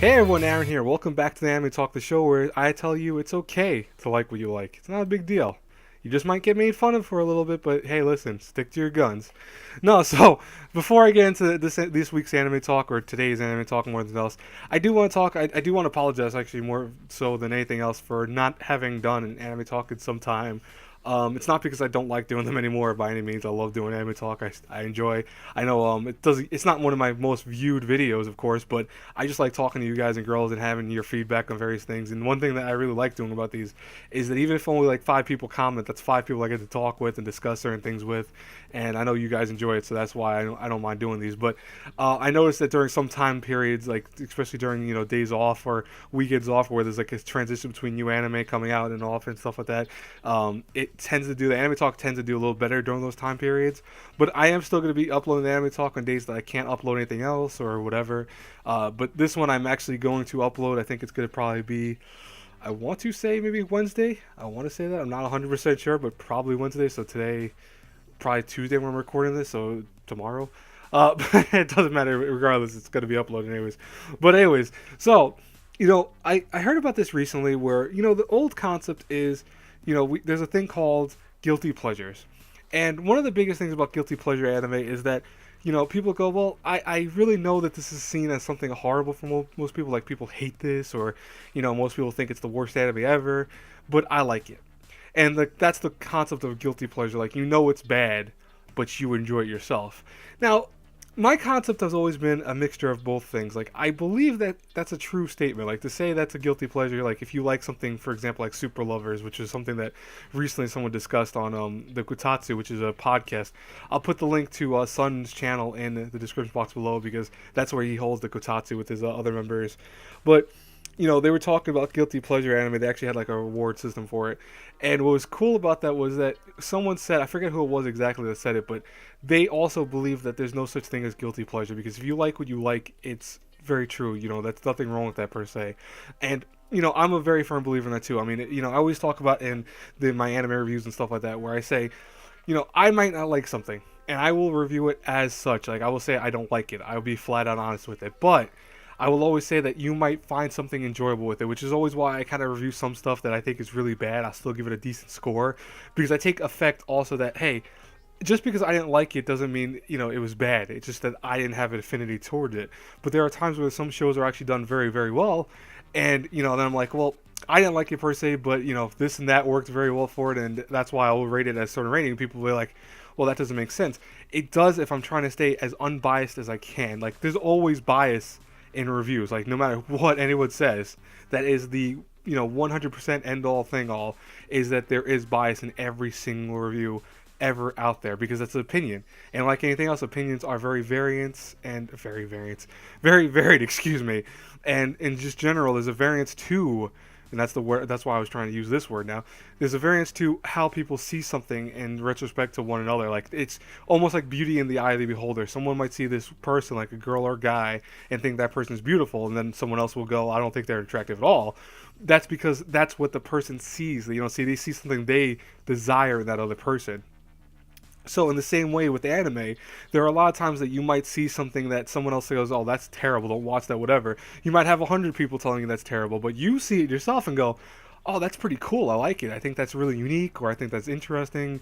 Hey everyone, Aaron here. Welcome back to the Anime Talk, the show where I tell you it's okay to like what you like. It's not a big deal. You just might get made fun of for a little bit, but hey, listen, stick to your guns. No, so before I get into this week's anime talk or today's anime talk more than else, I do want to talk. I do want to apologize actually more so than anything else for not having done an anime talk in some time. It's not because I don't like doing them anymore by any means. I love doing anime talk. I enjoy. I know it does. It's not one of my most viewed videos, of course, but I just like talking to you guys and girls and having your feedback on various things. And one thing that I really like doing about these is that even if only like 5 people comment, that's 5 people I get to talk with and discuss certain things with. And I know you guys enjoy it, so that's why I don't mind doing these. But I noticed that during some time periods, like especially during days off or weekends off, where there's like a transition between new anime coming out and off and stuff like that, it tends to do the anime talk tends to do a little better during those time periods. But I am still going to be uploading the anime talk on days that I can't upload anything else or whatever. But this one I'm actually going to upload. I think it's going to probably be, I want to say maybe Wednesday. I want to say that. I'm not 100% sure, but probably Wednesday. So today, probably Tuesday when I'm recording this. So tomorrow. It doesn't matter. Regardless, it's going to be uploaded anyways. But anyways, so, I heard about this recently where, the old concept is, there's a thing called guilty pleasures. And one of the biggest things about guilty pleasure anime is that people go, well, I really know that this is seen as something horrible for most people. Like, people hate this, or, most people think it's the worst anime ever, but I like it. And that's the concept of guilty pleasure. Like, it's bad, but you enjoy it yourself. Now, my concept has always been a mixture of both things. Like, I believe that that's a true statement. Like, to say that's a guilty pleasure, like, if you like something, for example, like Super Lovers, which is something that recently someone discussed on the Kutatsu, which is a podcast. I'll put the link to Sun's channel in the description box below because that's where he holds the Kutatsu with his other members. But they were talking about guilty pleasure anime. They actually had like a reward system for it. And what was cool about that was that someone said, I forget who it was exactly that said it, but they also believe that there's no such thing as guilty pleasure because if you like what you like, it's very true. That's nothing wrong with that per se. And I'm a very firm believer in that too. I mean, I always talk about in my anime reviews and stuff like that where I say, I might not like something and I will review it as such. Like, I will say I don't like it. I will be flat out honest with it. But I will always say that you might find something enjoyable with it, which is always why I kind of review some stuff that I think is really bad. I'll still give it a decent score because I take effect also that, hey, just because I didn't like it doesn't mean, it was bad. It's just that I didn't have an affinity toward it. But there are times where some shows are actually done very, very well. And, then I'm like, well, I didn't like it per se, but, this and that worked very well for it. And that's why I will rate it as a certain rating. People will be like, well, that doesn't make sense. It does if I'm trying to stay as unbiased as I can. Like, there's always bias in reviews. Like, no matter what anyone says, that is the 100% end all thing all, is that there is bias in every single review ever out there because that's an opinion. And like anything else, opinions are very varied, excuse me. And in just general, there's a variance to, and that's the word, that's why I was trying to use this word now. There's a variance to how people see something in retrospect to one another. Like, it's almost like beauty in the eye of the beholder. Someone might see this person, like a girl or guy, and think that person is beautiful, and then someone else will go, I don't think they're attractive at all. That's because that's what the person sees. They see something they desire in that other person. So in the same way with anime, there are a lot of times that you might see something that someone else goes, oh, that's terrible, don't watch that, whatever. You might have 100 people telling you that's terrible, but you see it yourself and go, oh, that's pretty cool, I like it, I think that's really unique, or I think that's interesting.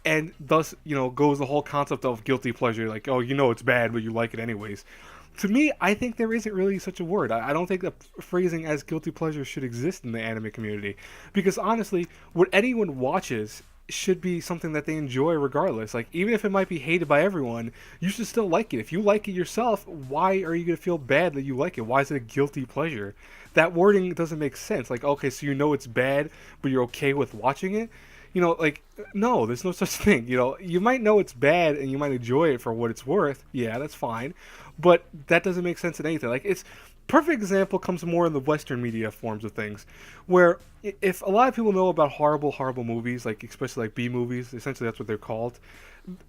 And thus, goes the whole concept of guilty pleasure, like, oh, it's bad, but you like it anyways. To me, I think there isn't really such a word. I don't think that phrasing as guilty pleasure should exist in the anime community. Because honestly, what anyone watches should be something that they enjoy regardless. Like, even if it might be hated by everyone, you should still like it. If you like it yourself, why are you going to feel bad that you like it? Why is it a guilty pleasure? That wording doesn't make sense. Like, okay, so it's bad, but you're okay with watching it? Like, no, there's no such thing. You might know it's bad and you might enjoy it for what it's worth. Yeah, that's fine. But that doesn't make sense in anything. Like, it's perfect example comes more in the Western media forms of things, where if a lot of people know about horrible movies, like especially like B movies, essentially that's what they're called.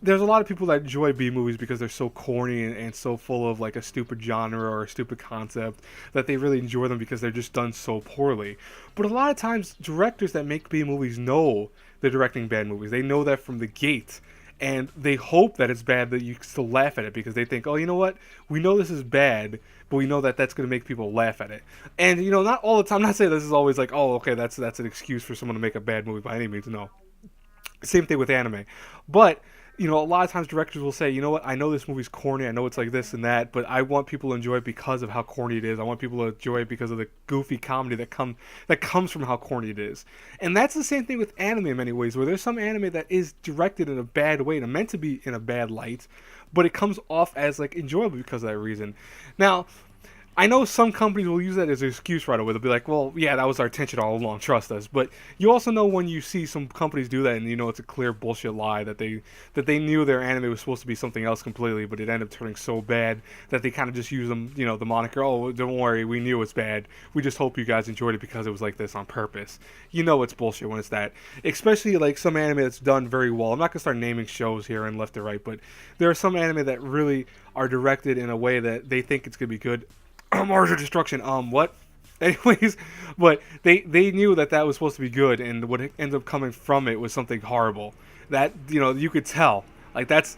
There's a lot of people that enjoy B movies because they're so corny and so full of like a stupid genre or a stupid concept that they really enjoy them because they're just done so poorly. But a lot of times, directors that make B movies know they're directing bad movies. They know that from the gate. and they hope that it's bad that you still laugh at it because they think, oh, you know what, we know this is bad, but we know that that's going to make people laugh at it. And not all the time. I'm not saying this is always like, oh, okay, that's an excuse for someone to make a bad movie by any means. No, same thing with anime. But a lot of times directors will say, you know what, I know this movie's corny, I know it's like this and that, but I want people to enjoy it because of how corny it is. I want people to enjoy it because of the goofy comedy that comes from how corny it is. And that's the same thing with anime in many ways, where there's some anime that is directed in a bad way and meant to be in a bad light, but it comes off as like enjoyable because of that reason. Now, I know some companies will use that as an excuse right away. They'll be like, well, yeah, that was our intention all along, trust us. But you also know when you see some companies do that and it's a clear bullshit lie that they knew their anime was supposed to be something else completely, but it ended up turning so bad that they kind of just use them, the moniker, oh, don't worry, we knew it's bad. We just hope you guys enjoyed it because it was like this on purpose. It's bullshit when it's that. Especially like some anime that's done very well. I'm not going to start naming shows here and left or right, but there are some anime that really are directed in a way that they think it's going to be good. Mars of Destruction. What? Anyways, but they knew that was supposed to be good, and what ended up coming from it was something horrible. That you could tell. Like that's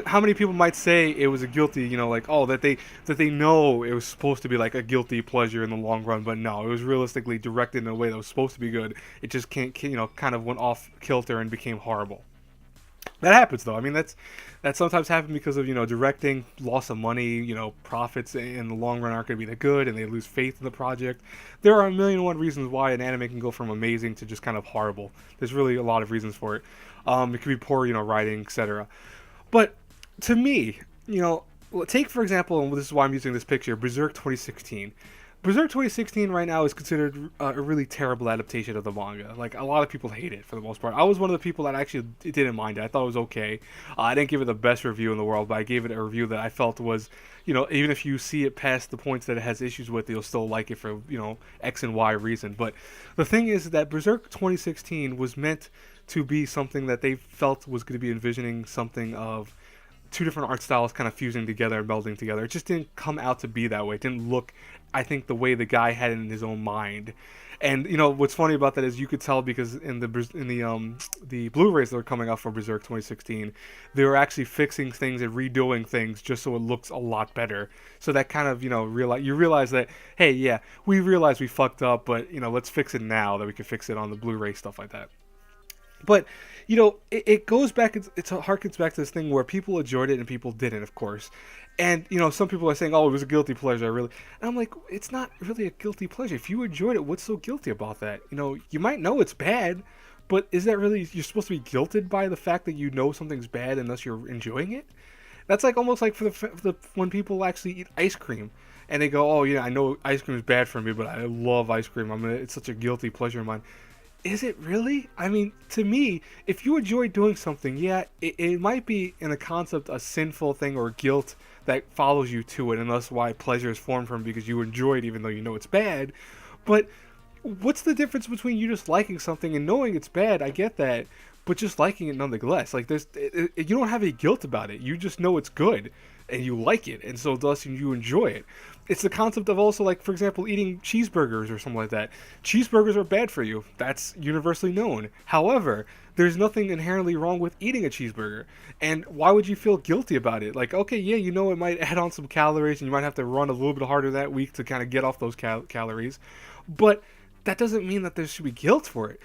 how many people might say it was a guilty, like that they know it was supposed to be like a guilty pleasure in the long run, but no, it was realistically directed in a way that was supposed to be good. It just can't kind of went off kilter and became horrible. That happens though. I mean, that sometimes happens because of directing, loss of money, profits in the long run aren't going to be that good, and they lose faith in the project. There are a million and one reasons why an anime can go from amazing to just kind of horrible. There's really a lot of reasons for it. It could be poor, writing, etc. But to me, take for example, and this is why I'm using this picture, Berserk 2016. Berserk 2016 right now is considered a really terrible adaptation of the manga. Like, a lot of people hate it for the most part. I was one of the people that actually didn't mind it. I thought it was okay. I didn't give it the best review in the world, but I gave it a review that I felt was, even if you see it past the points that it has issues with, you'll still like it for, X and Y reason. But the thing is that Berserk 2016 was meant to be something that they felt was going to be envisioning something of two different art styles kind of fusing together and melding together. It just didn't come out to be that way. It didn't look, I think, the way the guy had it in his own mind. And what's funny about that is you could tell because in the Blu-rays that are coming out for Berserk 2016, they were actually fixing things and redoing things just so it looks a lot better. So that kind of you realize that, hey, yeah, we realize we fucked up, but let's fix it now that we can fix it on the Blu-ray, stuff like that. But it goes back. It harkens back to this thing where people enjoyed it and people didn't, of course. And some people are saying, "Oh, it was a guilty pleasure." Really, and I'm like, it's not really a guilty pleasure. If you enjoyed it, what's so guilty about that? You might know it's bad, but is that really? You're supposed to be guilted by the fact that you know something's bad unless you're enjoying it. That's like almost like for the when people actually eat ice cream and they go, "Oh, yeah, I know ice cream is bad for me, but I love ice cream. It's such a guilty pleasure of mine." Is it really? I mean, to me, if you enjoy doing something, yeah, it might be in a concept a sinful thing or guilt that follows you to it, and that's why pleasure is formed from because you enjoy it even though you know it's bad. But what's the difference between you just liking something and knowing it's bad? I get that, but just liking it nonetheless. Like you don't have any guilt about it. You just know it's good and you like it, and so thus you enjoy it. It's the concept of also, like, for example, eating cheeseburgers or something like that. Cheeseburgers are bad for you. That's universally known. However, there's nothing inherently wrong with eating a cheeseburger. And why would you feel guilty about it? Like, okay, yeah, it might add on some calories and you might have to run a little bit harder that week to kind of get off those calories. But that doesn't mean that there should be guilt for it.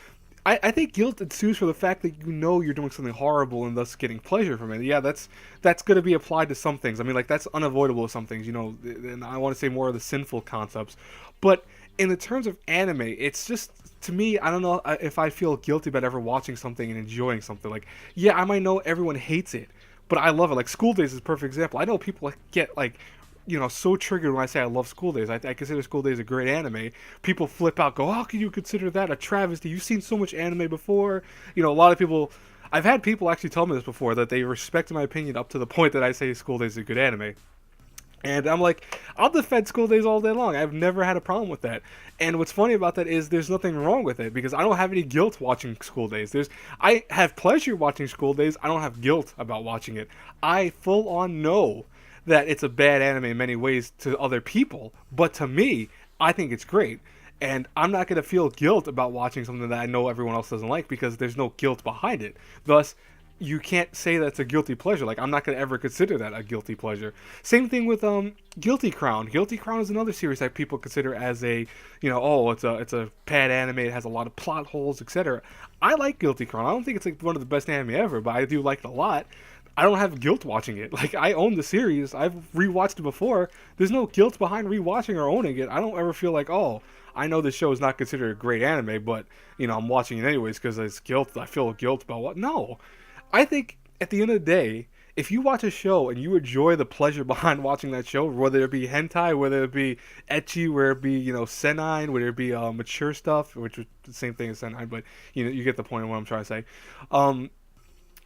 I think guilt ensues for the fact that you're doing something horrible and thus getting pleasure from it. Yeah, that's going to be applied to some things. I mean, like, that's unavoidable with some things, and I want to say more of the sinful concepts. But in the terms of anime, it's just, to me, I don't know if I feel guilty about ever watching something and enjoying something. Like, yeah, I might know everyone hates it, but I love it. Like, School Days is a perfect example. I know people get, like, so triggered when I say I love School Days. I consider School Days a great anime. People flip out, go, how can you consider that a travesty? You've seen so much anime before. A lot of people, I've had people actually tell me this before, that they respect my opinion up to the point that I say School Days is a good anime. And I'm like, I'll defend School Days all day long. I've never had a problem with that. And what's funny about that is there's nothing wrong with it because I don't have any guilt watching School Days. I have pleasure watching School Days. I don't have guilt about watching it. I full on know that it's a bad anime in many ways to other people, but to me, I think it's great. And I'm not going to feel guilt about watching something that I know everyone else doesn't like because there's no guilt behind it. Thus, you can't say that's a guilty pleasure. Like, I'm not gonna ever consider that a guilty pleasure. Same thing with Guilty Crown. Guilty Crown is another series that people consider as a, oh, it's a bad anime. It has a lot of plot holes, etc. I like Guilty Crown. I don't think it's like one of the best anime ever, but I do like it a lot. I don't have guilt watching it. Like, I own the series. I've rewatched it before. There's no guilt behind rewatching or owning it. I don't ever feel like, oh, I know this show is not considered a great anime, but I'm watching it anyways because it's guilt. I feel guilt about what? No, I think at the end of the day, if you watch a show and you enjoy the pleasure behind watching that show, whether it be hentai, whether it be ecchi, whether it be senine, whether it be mature stuff, which is the same thing as senine, but you get the point of what I'm trying to say.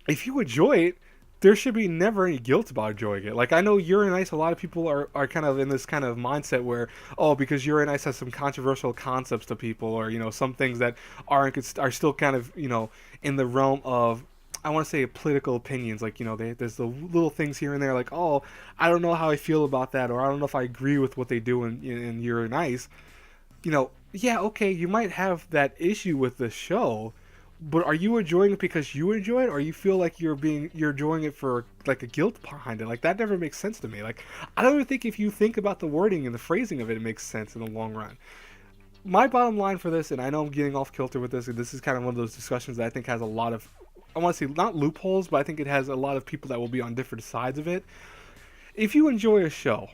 If you enjoy it, there should be never any guilt about enjoying it. Like, I know Yuri on Ice, a lot of people are kind of in this kind of mindset where, oh, because Yuri on Ice has some controversial concepts to people, or some things that are still kind of in the realm of, I want to say, political opinions. Like, there's the little things here and there, like, oh, I don't know how I feel about that, or I don't know if I agree with what they do in Yuri on Ice. Yeah, okay, you might have that issue with the show, but are you enjoying it because you enjoy it, or you feel like you're enjoying it for like a guilt behind it? Like, that never makes sense to me. Like, I don't even think if you think about the wording and the phrasing of it, it makes sense in the long run. My bottom line for this, and I know I'm getting off kilter with this, and this is kind of one of those discussions that I think has a lot of, I want to say not loopholes, but I think it has a lot of people that will be on different sides of it. If you enjoy a show,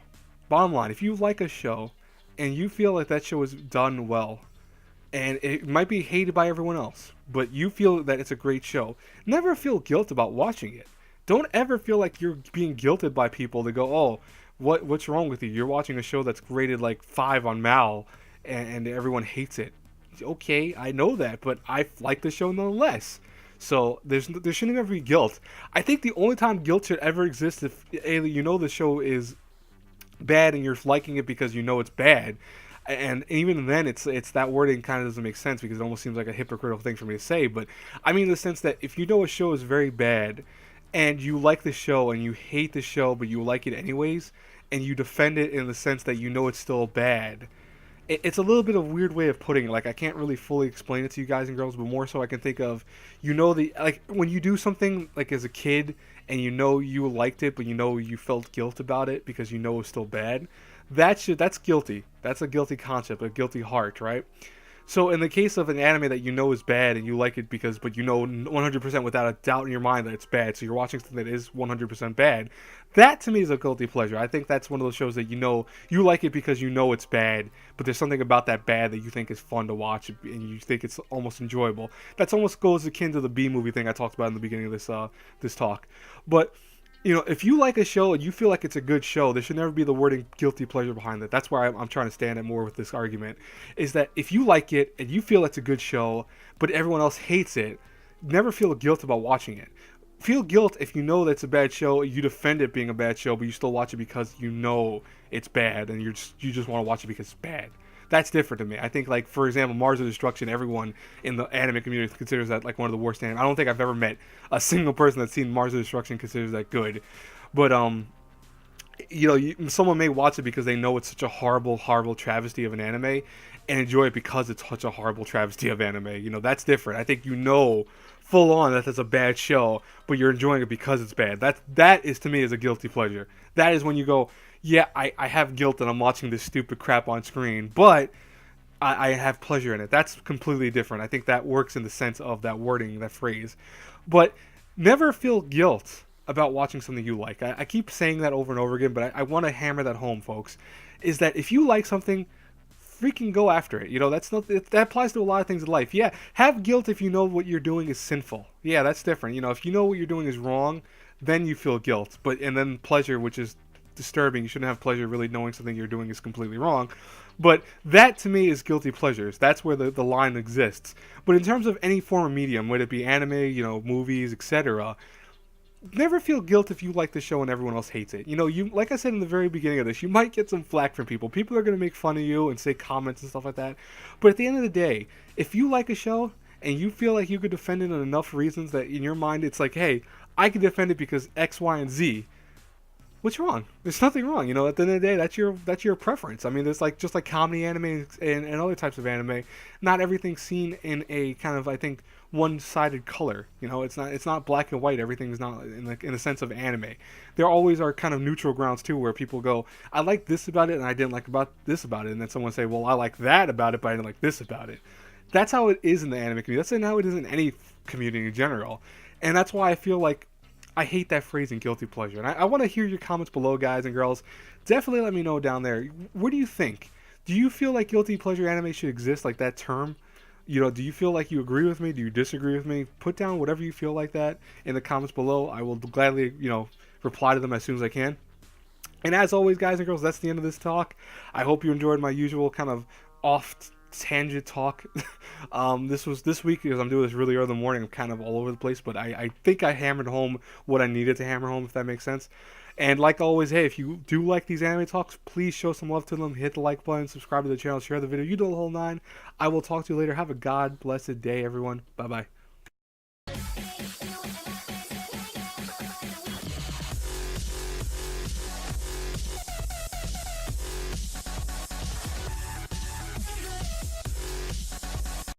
bottom line, if you like a show and you feel like that show is done well, and it might be hated by everyone else, but you feel that it's a great show, never feel guilt about watching it. Don't ever feel like you're being guilted by people to go, oh, what's wrong with you? You're watching a show that's graded like 5 on Mal, and everyone hates it. Okay, I know that, but I like the show nonetheless. So there shouldn't ever be guilt. I think the only time guilt should ever exist if the show is bad and you're liking it because it's bad. And even then, it's that wording kind of doesn't make sense because it almost seems like a hypocritical thing for me to say. But I mean, in the sense that if a show is very bad, and you like the show and you hate the show, but you like it anyways, and you defend it in the sense that it's still bad, it's a little bit of a weird way of putting it. Like, I can't really fully explain it to you guys and girls, but more so I can think of, like when you do something like as a kid and you liked it, but you felt guilt about it because it was still bad. That's guilty. That's a guilty concept, a guilty heart, right? So in the case of an anime that is bad and you like it but 100% without a doubt in your mind that it's bad, so you're watching something that is 100% bad, that to me is a guilty pleasure. I think that's one of those shows that you like it because it's bad, but there's something about that bad that you think is fun to watch and you think it's almost enjoyable. That's almost goes akin to the B movie thing I talked about in the beginning of this talk. But if you like a show and you feel like it's a good show, there should never be the wording guilty pleasure behind it. That's where I'm trying to stand at more with this argument, is that if you like it and you feel it's a good show, but everyone else hates it, never feel guilt about watching it. Feel guilt if that it's a bad show, you defend it being a bad show, but you still watch it because it's bad and you just want to watch it because it's bad. That's different to me. I think, like, for example, Mars of Destruction, everyone in the anime community considers that like one of the worst anime. I don't think I've ever met a single person that's seen Mars of Destruction considers that good. But someone may watch it because they know it's such a horrible, horrible travesty of an anime and enjoy it because it's such a horrible travesty of anime. That's different. I think full on that that's a bad show, but you're enjoying it because it's bad. That is, to me, is a guilty pleasure. That is when you go, yeah, I have guilt and I'm watching this stupid crap on screen, but I have pleasure in it. That's completely different. I think that works in the sense of that wording, that phrase. But never feel guilt about watching something you like. I keep saying that over and over again, but I want to hammer that home, folks, is that if you like something, freaking go after it. That applies to a lot of things in life. Yeah, have guilt if what you're doing is sinful. Yeah, that's different. If what you're doing is wrong, then you feel guilt. And then pleasure, which is disturbing. You shouldn't have pleasure really knowing something you're doing is completely wrong. But that, to me, is guilty pleasures. That's where the line exists. But in terms of any form of medium, whether it be anime, movies, etc., never feel guilt if you like the show and everyone else hates it. You, like I said in the very beginning of this, you might get some flack from people. People are going to make fun of you and say comments and stuff like that. But at the end of the day, if you like a show and you feel like you could defend it in enough reasons that in your mind it's like, hey, I can defend it because X, Y, and Z, What's wrong? There's nothing wrong. At the end of the day, that's your preference. I mean, there's like just like comedy anime and other types of anime. Not everything's seen in a kind of, I think, one-sided color. It's not black and white. Everything's not in the sense of anime. There always are kind of neutral grounds too, where people go, I like this about it, and I didn't like about this about it, and then someone say, well, I like that about it, but I didn't like this about it. That's how it is in the anime community. That's how it is in any community in general, and that's why I feel like I hate that phrasing, guilty pleasure. And I want to hear your comments below, guys and girls. Definitely let me know down there. What do you think? Do you feel like guilty pleasure anime should exist, like that term? Do you feel like you agree with me? Do you disagree with me? Put down whatever you feel like that in the comments below. I will gladly, reply to them as soon as I can. And as always, guys and girls, that's the end of this talk. I hope you enjoyed my usual kind of off tangent talk. This week, because I'm doing this really early in the morning, I'm kind of all over the place, but I think I hammered home what I needed to hammer home, if that makes sense. And like always, hey, if you do like these anime talks, please show some love to them. Hit the like button, subscribe to the channel, share the video. You do the whole nine. I will talk to you later. Have a God blessed day, everyone. Bye bye.